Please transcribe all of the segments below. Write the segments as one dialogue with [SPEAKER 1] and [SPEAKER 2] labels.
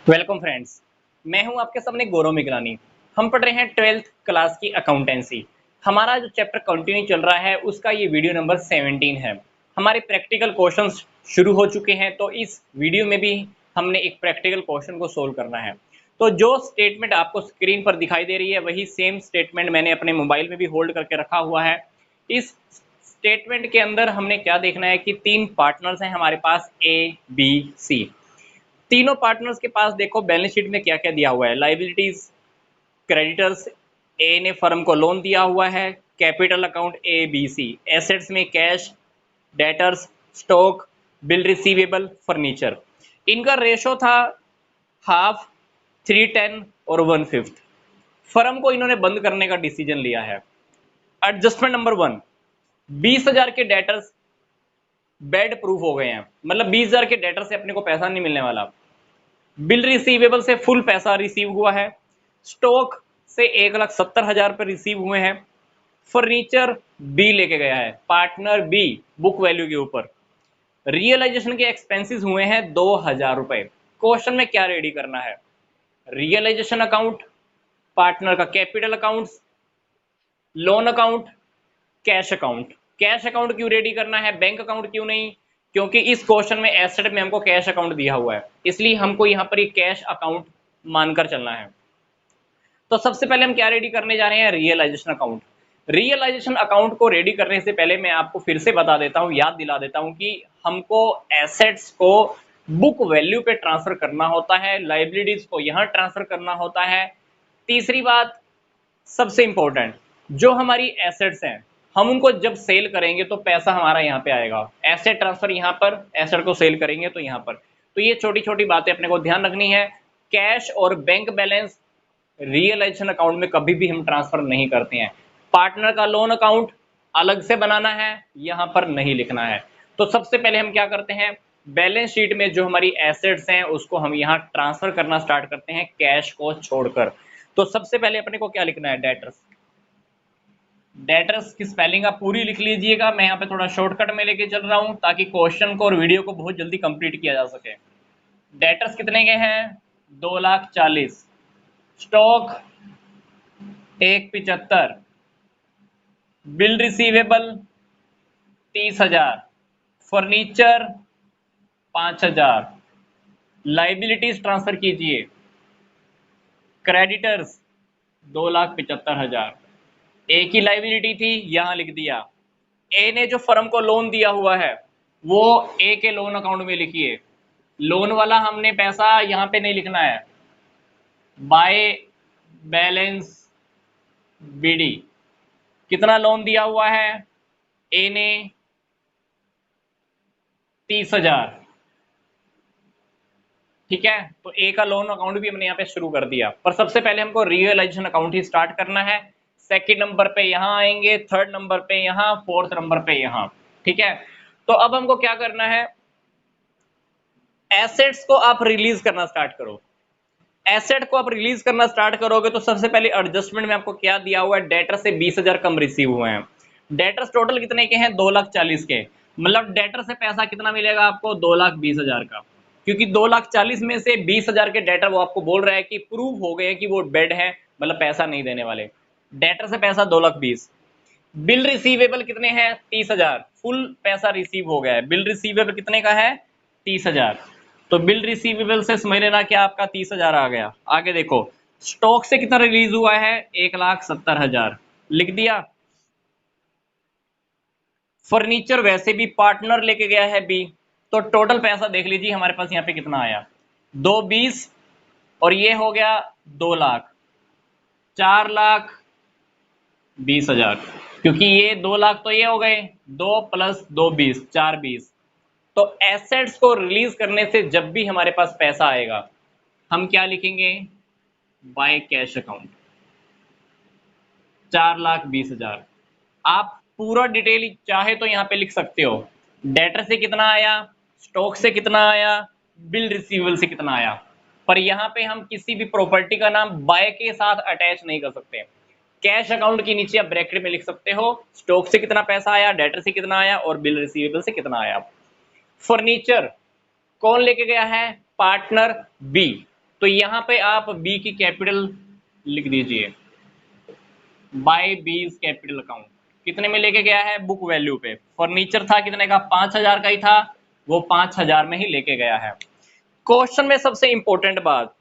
[SPEAKER 1] Welcome friends. मैं हूं आपके सामने गौरव मिगलानी। हम पढ़ रहे हैं 12th क्लास की अकाउंटेंसी। हमारा जो चैप्टर कंटिन्यू चल रहा है उसका ये वीडियो नंबर 17 है। हमारे प्रैक्टिकल क्वेश्चंस शुरू हो चुके हैं, तो इस वीडियो में भी हमने एक प्रैक्टिकल क्वेश्चन को सोल्व करना है। तो जो स्टेटमेंट आपको स्क्रीन पर दिखाई दे रही है वही सेम स्टेटमेंट मैंने अपने मोबाइल में भी होल्ड करके रखा हुआ है। इस स्टेटमेंट के अंदर हमने क्या देखना है कि तीन पार्टनर्स हैं हमारे पास, ए बी सी। तीनों पार्टनर्स के पास देखो बैलेंस शीट में क्या क्या दिया हुआ है। लाइबिलिटीज, क्रेडिटर्स, ए ने फर्म को लोन दिया हुआ है। Capital account A B C. Assets में cash, debtors, stock, bill receivable, furniture. इनका रेशो था हाफ, 310 और 1/5। फर्म को इन्होंने बंद करने का डिसीजन लिया है। एडजस्टमेंट नंबर 1, 20,000 के डेटर्स बेड प्रूफ हो गए हैं, मतलब 20,000 के डेटर से अपने को पैसा नहीं मिलने वाला। बिल रिसीवेबल से फुल पैसा रिसीव हुआ है। स्टॉक से 1,70,000 रुपये रिसीव हुए हैं। फर्नीचर बी लेके गया है, पार्टनर बी, बुक वैल्यू के ऊपर। रियलाइजेशन के एक्सपेंसेस हुए हैं 2,000 रुपये। क्वेश्चन में क्या रेडी करना है? रियलाइजेशन अकाउंट, पार्टनर का capital account, loan account, cash account. Cash account क्यों रेडी करना है, बैंक अकाउंट क्यों नहीं? क्योंकि इस क्वेश्चन में एसेट में हमको कैश अकाउंट दिया हुआ है, इसलिए हमको यहाँ पर ये कैश अकाउंट मानकर चलना है। तो सबसे पहले हम क्या रेडी करने जा रहे हैं? Realisation account. रियलाइजेशन अकाउंट को रेडी करने से पहले मैं आपको फिर से बता देता हूँ, याद दिला देता हूँ कि हमको एसेट्स को बुक वैल्यू पे ट्रांसफर करना होता है, लाइबिलिटीज को यहाँ ट्रांसफर करना होता है। तीसरी बात सबसे इंपॉर्टेंट, जो हमारी एसेट्स हैं हम उनको जब सेल करेंगे तो पैसा हमारा यहाँ पे आएगा। एसेट ट्रांसफर यहाँ पर, एसेट को सेल करेंगे तो यहाँ पर। तो ये छोटी छोटी बातें अपने को ध्यान रखनी है। कैश और बैंक बैलेंस रियलाइजेशन अकाउंट में कभी भी हम ट्रांसफर नहीं करते हैं। पार्टनर का लोन अकाउंट अलग से बनाना है, यहाँ पर नहीं लिखना है। तो सबसे पहले हम क्या करते हैं, बैलेंस शीट में जो हमारी एसेट्स हैं उसको हम यहाँ ट्रांसफर करना स्टार्ट करते हैं, कैश को छोड़कर। तो सबसे पहले अपने को क्या लिखना है? डेटर्स। डेटर्स की स्पेलिंग आप पूरी लिख लीजिएगा, मैं यहाँ पे थोड़ा शॉर्टकट में लेके चल रहा हूँ ताकि क्वेश्चन को और वीडियो को बहुत जल्दी कंप्लीट किया जा सके। डेटर्स कितने के हैं? 2,40,000। Stock 1,75,000। Bill receivable 30,000। Furniture 5,000। Liabilities transfer कीजिए। क्रेडिटर्स 2,75,000। ए की लाइबिलिटी थी, यहां लिख दिया। ए ने जो फर्म को लोन दिया हुआ है वो ए के लोन अकाउंट में लिखिए। लोन वाला हमने पैसा यहां पे नहीं लिखना है। बाय बैलेंस बीडी कितना लोन दिया हुआ है? ए ने 30,000। ठीक है, तो ए का लोन अकाउंट भी हमने यहाँ पे शुरू कर दिया। पर सबसे पहले हमको रियलाइजेशन अकाउंट ही स्टार्ट करना है। सेकंड नंबर पे यहाँ आएंगे, थर्ड नंबर पे यहाँ, फोर्थ नंबर पे यहाँ। ठीक है, तो अब हमको क्या करना है, एसेट्स को आप रिलीज करना स्टार्ट करो। एसेट को आप रिलीज करना स्टार्ट करोगे तो सबसे पहले एडजस्टमेंट में आपको क्या दिया हुआ है? डेटर से 20,000 कम रिसीव हुए हैं। डेटर्स टोटल कितने के हैं? 2,40,000 के। मतलब डेटर से पैसा कितना मिलेगा आपको? 2,20,000 का। क्योंकि 2,40,000 में से 20,000 के डेटर वो आपको बोल रहा है कि प्रूव हो गए कि वो बेड है, मतलब पैसा नहीं देने वाले। डेटर से पैसा 2,20,000। बिल रिसीवेबल कितने हैं? 30,000। फुल पैसा रिसीव हो गया है। बिल रिसीवेबल कितने का है? 30,000। तो बिल रिसीवेबल से समझ लेना कि आपका 30,000 आ गया। आगे देखो, स्टॉक से कितना रिलीज हुआ है? 1,70,000 लिख दिया। फर्नीचर वैसे भी पार्टनर लेके गया है बी, तो टोटल पैसा देख लीजिए हमारे पास यहाँ पे कितना आया, 2,20,000 और ये हो गया 2,00,000, 4,20,000। क्योंकि ये 2,00,000 तो ये हो गए, 2 + 2 20, 4,20। तो एसेट्स को रिलीज करने से जब भी हमारे पास पैसा आएगा हम क्या लिखेंगे? Bye cash account, 4,20,000। आप पूरा डिटेल चाहे तो यहाँ पे लिख सकते हो। डेटर से कितना आया, स्टॉक से कितना आया, बिल रिसीवेबल से कितना आया। पर यहाँ पे हम किसी भी प्रॉपर्टी का नाम बाय के साथ अटैच नहीं कर सकते। कैश अकाउंट के नीचे आप ब्रैकेट में लिख सकते हो स्टॉक से कितना पैसा आया, डेटर से कितना आया और बिल रिसीवेबल से कितना आया। फर्नीचर कौन लेके गया है? Partner B. तो यहाँ पे आप बी की कैपिटल लिख दीजिए, बाय बीज कैपिटल अकाउंट। कितने में लेके गया है? बुक वैल्यू पे। फर्नीचर था कितने का? 5000 का ही था, वो 5000 में ही लेके गया है। क्वेश्चन में सबसे इंपॉर्टेंट बात,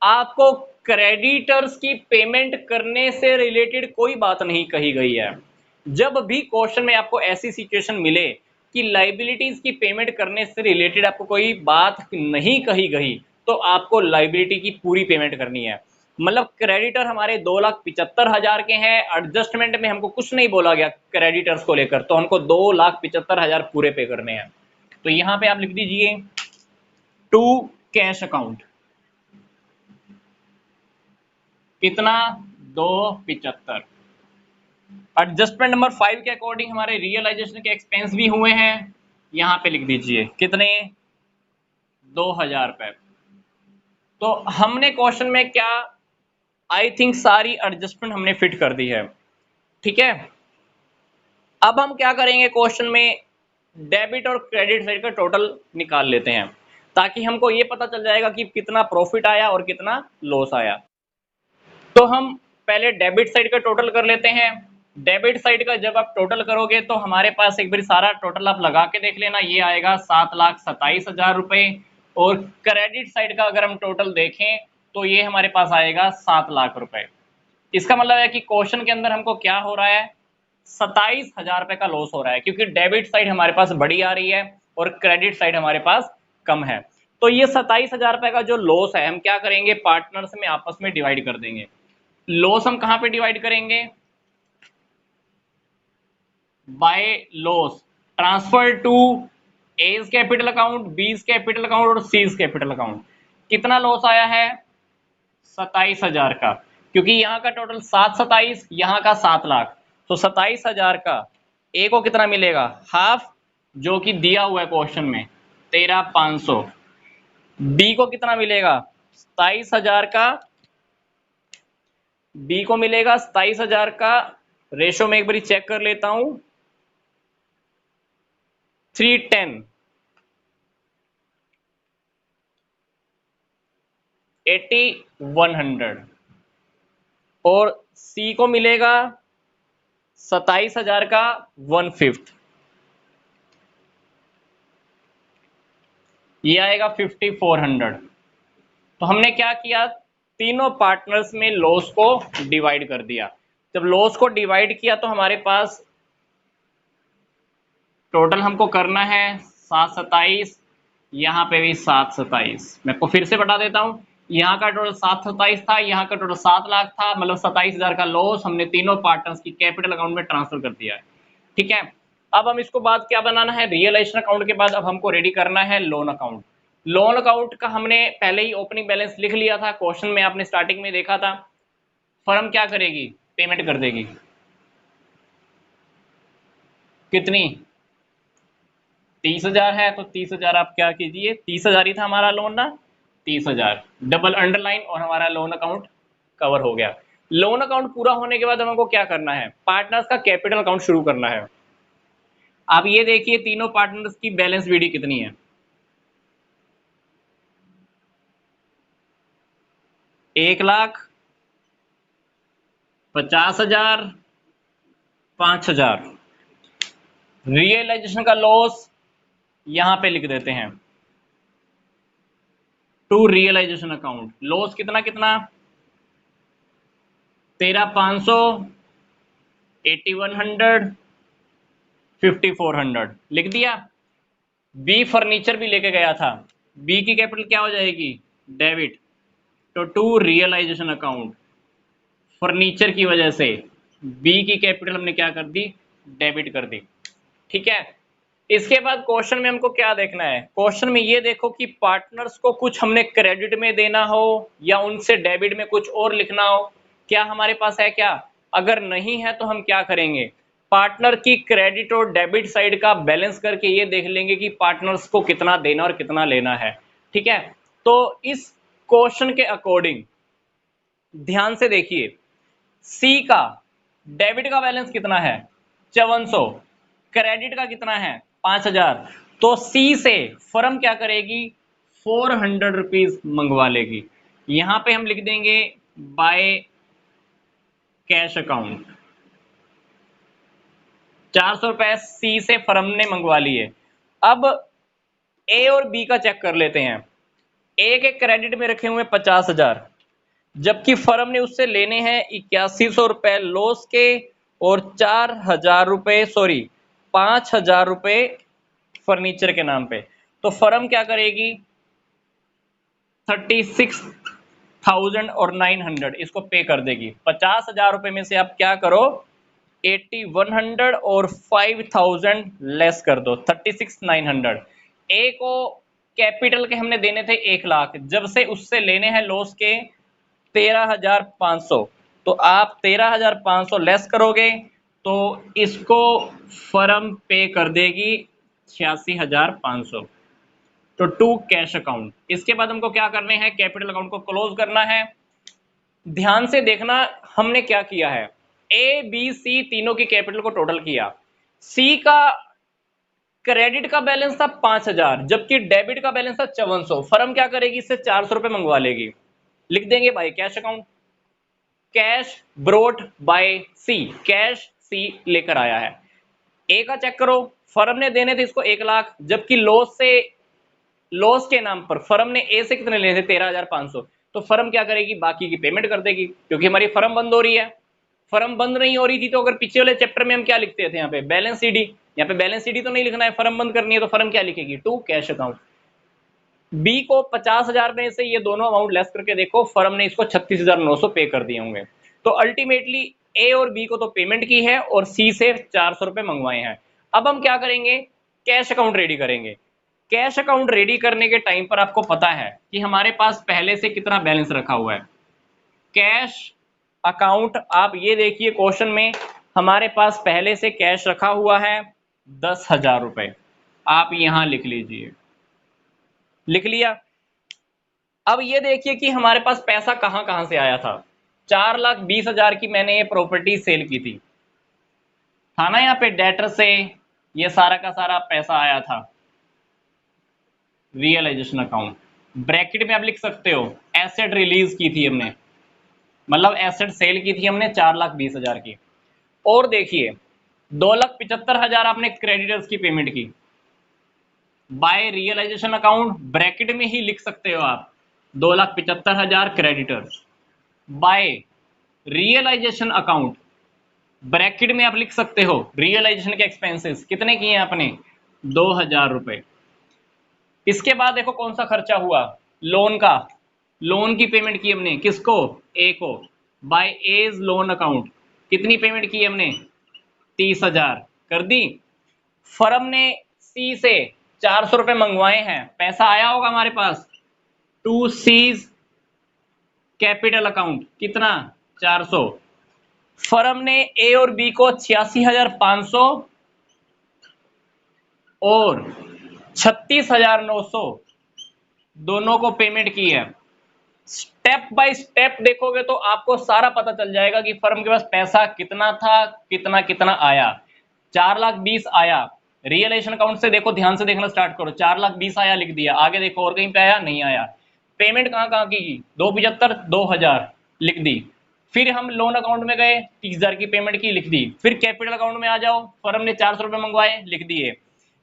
[SPEAKER 1] आपको क्रेडिटर्स की पेमेंट करने से रिलेटेड कोई बात नहीं कही गई है। जब भी क्वेश्चन में आपको ऐसी सिचुएशन मिले कि लाइबिलिटीज की पेमेंट करने से रिलेटेड आपको कोई बात नहीं कही गई, तो आपको लाइबिलिटी की पूरी पेमेंट करनी है। मतलब क्रेडिटर हमारे 2,75,000 के हैं, एडजस्टमेंट में हमको कुछ नहीं बोला गया क्रेडिटर्स को लेकर, तो हमको 2,75,000 पूरे पे करने हैं। तो यहां पे आप लिख दीजिए टू कैश अकाउंट, कितना? 275। एडजस्टमेंट नंबर 5 के अकॉर्डिंग हमारे रियलाइजेशन के एक्सपेंस भी हुए हैं, यहां पे लिख दीजिए कितने? 2000 रुपए। तो हमने क्वेश्चन में क्या, आई थिंक सारी एडजस्टमेंट हमने फिट कर दी है। ठीक है, अब हम क्या करेंगे, क्वेश्चन में डेबिट और क्रेडिट साइड का टोटल निकाल लेते हैं, ताकि हमको ये पता चल जाएगा कि कितना प्रॉफिट आया और कितना लॉस आया। तो हम पहले डेबिट साइड का टोटल कर लेते हैं। डेबिट साइड का जब आप टोटल करोगे तो हमारे पास एक बार सारा टोटल आप लगा के देख लेना, ये आएगा 7,27,000 रुपए। और क्रेडिट साइड का अगर हम टोटल देखें तो ये हमारे पास आएगा 7 लाख रुपए। इसका मतलब है कि क्वेश्चन के अंदर हमको क्या हो रहा है, 27,000 रुपए का लॉस हो रहा है, क्योंकि डेबिट साइड हमारे पास बड़ी आ रही है और क्रेडिट साइड हमारे पास कम है। तो ये 27,000 रुपए का जो लॉस है, हम क्या करेंगे, पार्टनर्स में आपस में डिवाइड कर देंगे। लॉस हम कहां पे डिवाइड करेंगे? By loss transfer to as capital account, B's capital account और सीज कैपिटल अकाउंट। कितना लॉस आया है? 27,000 का, क्योंकि यहाँ का टोटल 727, यहाँ का 7 लाख। तो 27,000 का ए को कितना मिलेगा? हाफ, जो कि दिया हुआ है क्वेश्चन में 13,500। बी को कितना मिलेगा? 27,000 का, बी को मिलेगा 27,000 का। रेशो में एक बार चेक कर लेता हूं, 310, 80,100। और सी को मिलेगा 27,000 का 1/5, ये आएगा 5,400। तो हमने क्या किया, तीनों पार्टनर्स में लॉस को डिवाइड कर दिया। जब लॉस को डिवाइड किया तो हमारे पास टोटल हमको करना है 727, यहाँ पे भी 727। मैं आपको फिर से बता देता हूँ, यहाँ का टोटल 727 था, यहाँ का टोटल 7 लाख था, मतलब 27,000 का लॉस हमने तीनों पार्टनर्स की कैपिटल अकाउंट में ट्रांसफर कर दिया है। ठीक है, अब हम इसको बाद क्या बनाना है, रियलाइजेशन अकाउंट के बाद अब हमको रेडी करना है लोन अकाउंट। लोन अकाउंट का हमने पहले ही ओपनिंग बैलेंस लिख लिया था, क्वेश्चन में आपने स्टार्टिंग में देखा था। फर्म क्या करेगी, पेमेंट कर देगी। कितनी? 30,000 है, तो 30,000 आप क्या कीजिए, 30,000 ही था हमारा लोन ना, 30,000 डबल अंडरलाइन और हमारा लोन अकाउंट कवर हो गया। लोन अकाउंट पूरा होने के बाद हमको क्या करना है, पार्टनर्स का कैपिटल अकाउंट शुरू करना है। आप ये देखिए तीनों पार्टनर्स की बैलेंस वीडी कितनी है, 1,50,000, 5,000। रियलाइजेशन का लॉस यहां पे लिख देते हैं, टू रियलाइजेशन अकाउंट। लॉस कितना कितना, 13,500, 8,100, 5,400 लिख दिया। बी फर्नीचर भी लेके गया था, बी की कैपिटल क्या हो जाएगी, डेबिट। तो टू रियलाइजेशन अकाउंट, फर्नीचर की वजह से बी की कैपिटल हमने क्या कर दी, डेबिट कर दी। ठीक है, इसके बाद क्वेश्चन में हमको क्या देखना है, क्वेश्चन में ये देखो कि पार्टनर्स को कुछ हमने क्रेडिट में देना हो या उनसे डेबिट में कुछ और लिखना हो, क्या हमारे पास है क्या? अगर नहीं है तो हम क्या करेंगे, पार्टनर की क्रेडिट और डेबिट साइड का बैलेंस करके ये देख लेंगे कि पार्टनर्स को कितना देना और कितना लेना है। ठीक है, तो इस क्वेश्चन के अकॉर्डिंग ध्यान से देखिए, सी का डेबिट का बैलेंस कितना है, 5400, क्रेडिट का कितना है, 5,000। तो सी से फर्म क्या करेगी, 400 रुपीज मंगवा लेगी। यहां पे हम लिख देंगे बाय कैश अकाउंट। 400 रुपए सी से फर्म ने मंगवा लिए। अब ए और बी का चेक कर लेते हैं। ए के क्रेडिट में रखे हुए 50,000, जबकि फर्म ने उससे लेने हैं 8100 रुपए लॉस के और 4,000 रुपए 5,000 रुपए फर्नीचर के नाम पे। तो फर्म क्या करेगी, 36,900 इसको पे कर देगी। 50,000 रुपए में से आप क्या करो, 8100 और 5000 लेस कर दो, 36,900। ए को कैपिटल के हमने देने थे 1 लाख, जब से उससे लेने हैं लॉस के 13,500, तो आप 13,500 लेस करोगे तो इसको फर्म पे कर देगी 86,500। तो टू कैश अकाउंट। इसके बाद हमको क्या करने हैं, कैपिटल अकाउंट को क्लोज करना है। ध्यान से देखना हमने क्या किया है, ए बी सी तीनों की कैपिटल को टोटल किया। सी का क्रेडिट का बैलेंस था 5,000, जबकि डेबिट का बैलेंस था 5400। फर्म क्या करेगी, इससे 400 रुपए मंगवा लेगी। लिख देंगे by cash account. Cash brought by C, cash C लेकर आया है। ए का चेक करो, फर्म ने देने थे इसको 1 लाख, जबकि लॉस के नाम पर फर्म ने ए से कितने लेने थे 13,500। तो फर्म क्या करेगी, बाकी की पेमेंट कर देगी, क्योंकि हमारी फर्म बंद हो रही है। फर्म बंद नहीं हो रही थी तो अगर पीछे वाले चैप्टर में हम क्या लिखते थे, यहाँ पे बैलेंस सीडी, यहाँ पे बैलेंस सीडी तो नहीं लिखना है, फर्म बंद करनी है, तो फर्म क्या लिखेगी, टू कैश अकाउंट। बी को 50,000 में से ये दोनों अमाउंट लेस करके देखो, फर्म ने इसको 36,900 पे कर दिए होंगे। तो अल्टीमेटली ए और बी को तो पेमेंट की है और सी से 400 रुपए मंगवाए हैं। अब हम क्या करेंगे, कैश अकाउंट रेडी करेंगे। कैश अकाउंट रेडी करने के टाइम पर आपको पता है कि हमारे पास पहले से कितना बैलेंस रखा हुआ है। कैश अकाउंट, आप ये देखिए क्वेश्चन में हमारे पास पहले से कैश रखा हुआ है 10,000 रुपए। आप यहां लिख लीजिए, लिख लिया। अब ये देखिए कि हमारे पास पैसा कहां कहां से आया था। 4,20,000 की मैंने ये प्रॉपर्टी सेल की थी, था ना, यहाँ पे डेटर से ये सारा का सारा पैसा आया था। रियलाइजेशन अकाउंट ब्रैकेट में आप लिख सकते हो एसेट रिलीज की थी हमने, मतलब एसेट सेल की थी हमने 4,20,000 की। और देखिए 2,75,000 आपने क्रेडिटर्स की पेमेंट की। बाय रियलाइजेशन अकाउंट ब्रैकेट में ही लिख सकते हो आप 2,75,000 creditors. By realisation account bracket में आप लिख सकते हो रियलाइजेशन के एक्सपेंसेस कितने किए हैं आपने, 2,000 रुपए। इसके बाद देखो कौन सा खर्चा हुआ, लोन का। लोन की पेमेंट की हमने किसको, ए को। बाय एज लोन अकाउंट कितनी पेमेंट की हमने, 30,000 कर दी। फर्म ने सी से 400 रुपए मंगवाए हैं, पैसा आया होगा हमारे पास। टू सीज कैपिटल अकाउंट कितना, 400। फर्म ने ए और बी को 86,500 और 36,900 दोनों को पेमेंट की है। स्टेप बाय स्टेप देखोगे तो आपको सारा पता चल जाएगा कि फर्म के पास पैसा कितना था, कितना कितना आया। 4,20,000 आया। रियलाइजेशन अकाउंट से देखो, ध्यान से देखना स्टार्ट करो, 4,20,000 आया, लिख दिया। आगे देखो और कहीं पे आया, नहीं आया। पेमेंट कहाँ कहाँ की, 275, 2,000 लिख दी। फिर हम लोन अकाउंट में गए, 30,000 की पेमेंट की, लिख दी। फिर कैपिटल अकाउंट में आ जाओ, फर्म ने 400 रुपए मंगवाए, लिख दिए।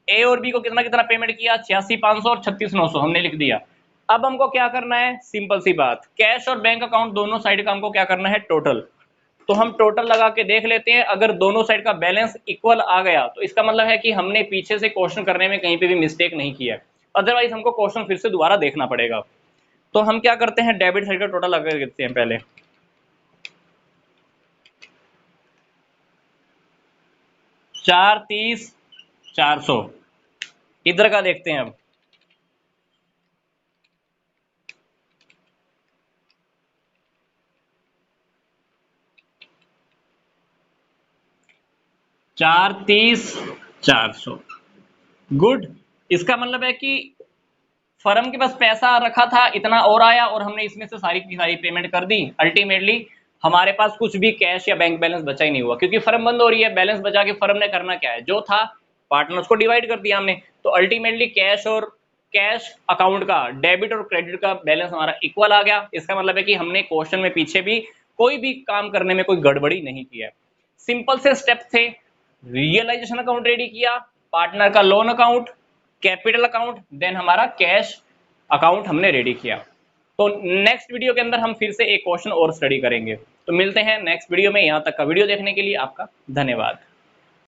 [SPEAKER 1] ए और बी को कितना कितना पेमेंट किया, 86,500 और 36,900 हमने लिख दिया। अब हमको क्या करना है, सिंपल सी बात, कैश और बैंक अकाउंट दोनों साइड का हमको क्या करना है, टोटल। तो हम टोटल लगा के देख लेते हैं, अगर दोनों साइड का बैलेंस इक्वल आ गया तो इसका मतलब है कि हमने पीछे से क्वेश्चन करने में कहीं पे भी मिस्टेक नहीं किया, अदरवाइज हमको क्वेश्चन फिर से दोबारा देखना पड़ेगा। तो हम क्या करते हैं, डेबिट साइड का टोटल लगा के देखते हैं पहले। 430 400 इधर का देखते हैं। अब 430 400 गुड। इसका मतलब है कि फर्म के पास पैसा रखा था, इतना और आया और हमने इसमें से सारी की सारी पेमेंट कर दी। अल्टीमेटली हमारे पास कुछ भी कैश या बैंक बैलेंस बचा ही नहीं हुआ, क्योंकि फर्म बंद हो रही है। बैलेंस बचा के फर्म ने करना क्या है, जो था पार्टनर्स को डिवाइड कर दिया हमने। तो अल्टीमेटली कैश और कैश अकाउंट का डेबिट और क्रेडिट का बैलेंस हमारा इक्वल आ गया। इसका मतलब है कि हमने क्वेश्चन में पीछे भी कोई भी काम करने में कोई गड़बड़ी नहीं किया। सिंपल से स्टेप थे, रियलाइजेशन अकाउंट रेडी किया, पार्टनर का loan account, capital account, then हमारा कैश अकाउंट हमने रेडी किया। तो नेक्स्ट वीडियो के अंदर हम फिर से एक क्वेश्चन और स्टडी करेंगे। तो मिलते हैं नेक्स्ट वीडियो में। यहाँ तक का वीडियो देखने के लिए आपका धन्यवाद।